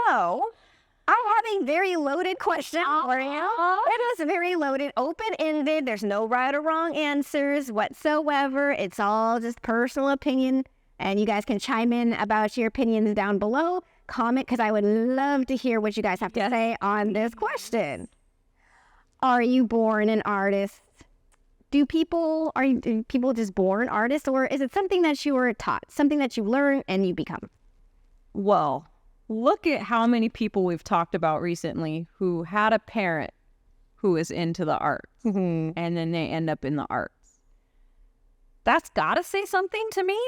So I have a very loaded question for you. It is very loaded, open-ended. There's no right or wrong answers whatsoever. It's all just personal opinion. And you guys can chime in about your opinions down below. Comment, because I would love to hear what you guys have to say on this question. Are you born an artist? Do people just born artists, or is it something that you were taught, something that you learn and you become? Well, look at how many people we've talked about recently who had a parent who is into the arts, and then they end up in the arts. That's got to say something to me.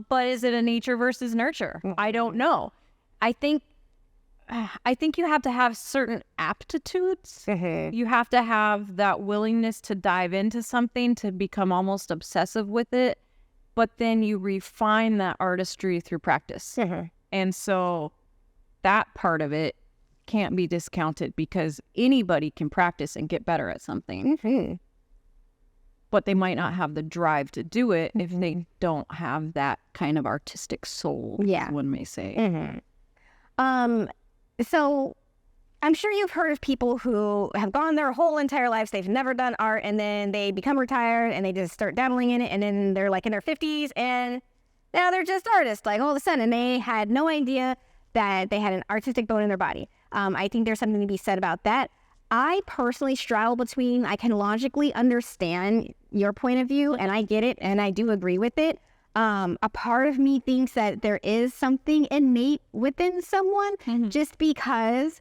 But is it a nature versus nurture? I don't know. I think you have to have certain aptitudes. You have to have that willingness to dive into something, to become almost obsessive with it. But then you refine that artistry through practice. And so that part of it can't be discounted, because anybody can practice and get better at something. But they might not have the drive to do it if they don't have that kind of artistic soul, as one may say. So I'm sure you've heard of people who have gone their whole entire lives, they've never done art, and then they become retired and they just start dabbling in it, and then they're like in their 50s and now they're just artists, like all of a sudden, and they had no idea that they had an artistic bone in their body. I think there's something to be said about that. I personally straddle between, I can logically understand your point of view, and I get it, and I do agree with it. A part of me thinks that there is something innate within someone, just because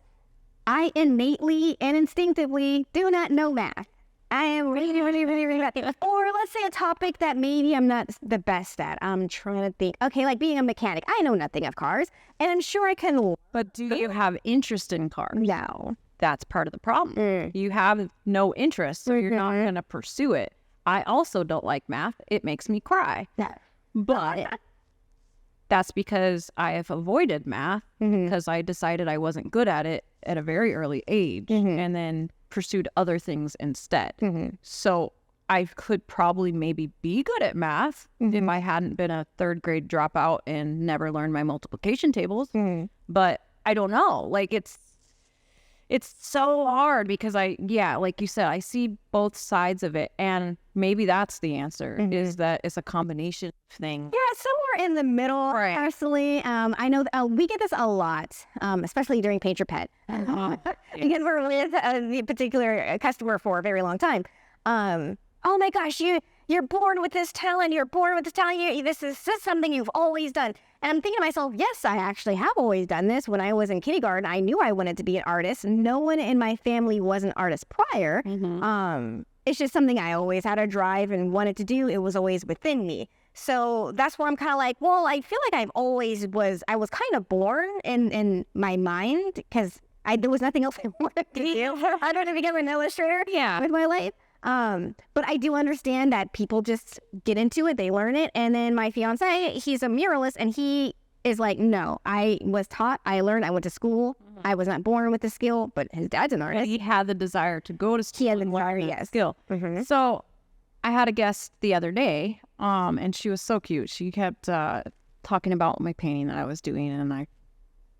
I innately and instinctively do not know math. I am really bad. Or let's say a topic that maybe I'm not the best at. I'm trying to think. Okay, like being a mechanic. I know nothing of cars, and I'm sure I can. But do you have interest in cars? No. That's part of the problem. You have no interest, so you're not going to pursue it. I also don't like math. It makes me cry. But that's because I have avoided math, because I decided I wasn't good at it at a very early age, and then pursued other things instead. So I could probably maybe be good at math if I hadn't been a third grade dropout and never learned my multiplication tables. But I don't know. Like, it's so hard, because like you said, I see both sides of it, and maybe that's the answer, is that it's a combination thing. Yeah, somewhere in the middle, personally. I know we get this a lot, especially during Paint Your Pet, because we're with a particular customer for a very long time. Oh my gosh, you're born with this talent. You're born with this talent. This is something you've always done. And I'm thinking to myself, yes, I actually have always done this. When I was in kindergarten, I knew I wanted to be an artist. No one in my family was an artist prior. It's just something I always had a drive and wanted to do. It was always within me. So that's where I'm kind of like, well, I feel like I was kind of born in my mind, because there was nothing else I wanted to do. I wanted to become an illustrator with my life. But I do understand that people just get into it, they learn it. And then my fiance, he's a muralist, and he is like, no, I was taught, I learned, I went to school. I was not born with the skill, but his dad's an artist. He had the desire to go to school. He had the desire, yes. Skill. So I had a guest the other day, and she was so cute. She kept talking about my painting that I was doing, and I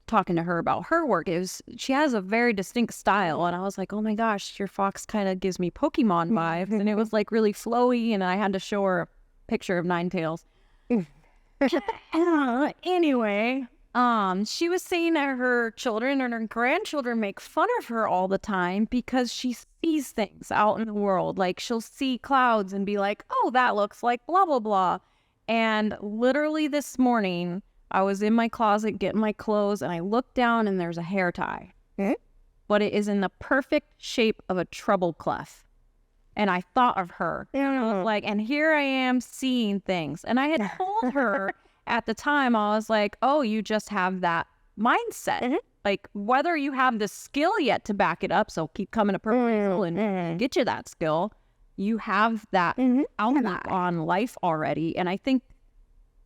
talking to her about her work. She has a very distinct style, and I was like, oh my gosh, your fox kind of gives me Pokemon vibes. And it was like really flowy, and I had to show her a picture of Ninetales. Anyway, she was saying that her children and her grandchildren make fun of her all the time because she sees things out in the world. Like, she'll see clouds and be like, oh, that looks like blah blah blah. And literally this morning, I was in my closet getting my clothes, and I looked down, and there's a hair tie. But it is in the perfect shape of a treble clef. And I thought of her. Like, and here I am seeing things. And I had told her at the time, I was like, oh, you just have that mindset. Like, whether you have the skill yet to back it up, so keep coming to Purple Easel and get you that skill, you have that outlook on life already. And I think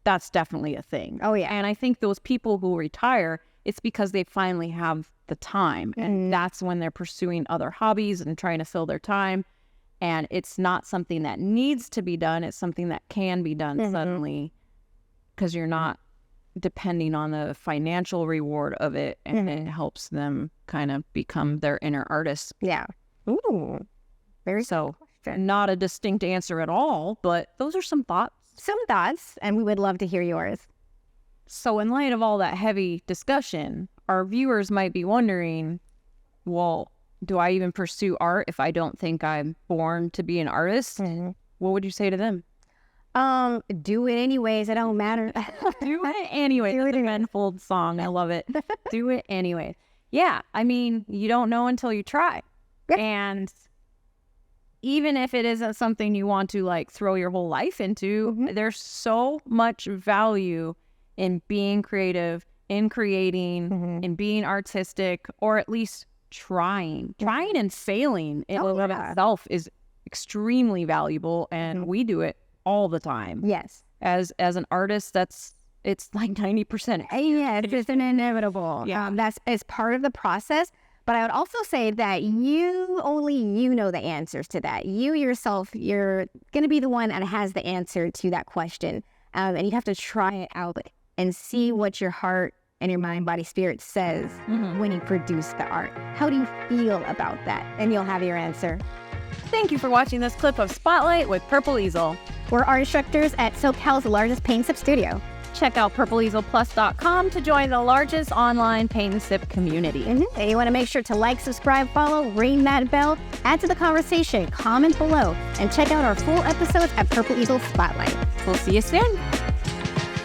that's definitely a thing. Oh, yeah. And I think those people who retire, it's because they finally have the time. And that's when they're pursuing other hobbies and trying to fill their time. And it's not something that needs to be done. It's something that can be done suddenly, because you're not depending on the financial reward of it, and it helps them kind of become their inner artist. Yeah. Ooh. Very So question. not a distinct answer at all, but those are some thoughts. Some thoughts, and we would love to hear yours. So in light of all that heavy discussion, our viewers might be wondering, well, do I even pursue art if I don't think I'm born to be an artist? What would you say to them? Do it anyways. It don't matter. Do it anyway. Do it It's a anyway. Menfold song. I love it. Do it anyway. Yeah. I mean, you don't know until you try. Yeah. And even if it isn't something you want to like throw your whole life into, there's so much value in being creative, in creating, in being artistic, or at least trying and failing in and of itself is extremely valuable. And we do it all the time. Yes. As an artist, it's like 90%. Yes, it's an inevitable. Yeah. That's as part of the process. But I would also say that only you know the answers to that. You yourself, you're going to be the one that has the answer to that question. And you have to try it out and see what your heart and your mind, body, spirit says when you produce the art. How do you feel about that? And you'll have your answer. Thank you for watching this clip of Spotlight with Purple Easel. We're art instructors at SoCal's largest paint sip studio. Check out purpleeaselplus.com to join the largest online paint and sip community. And you want to make sure to like, subscribe, follow, ring that bell, add to the conversation, comment below, and check out our full episodes at Purple Easel Spotlight. We'll see you soon.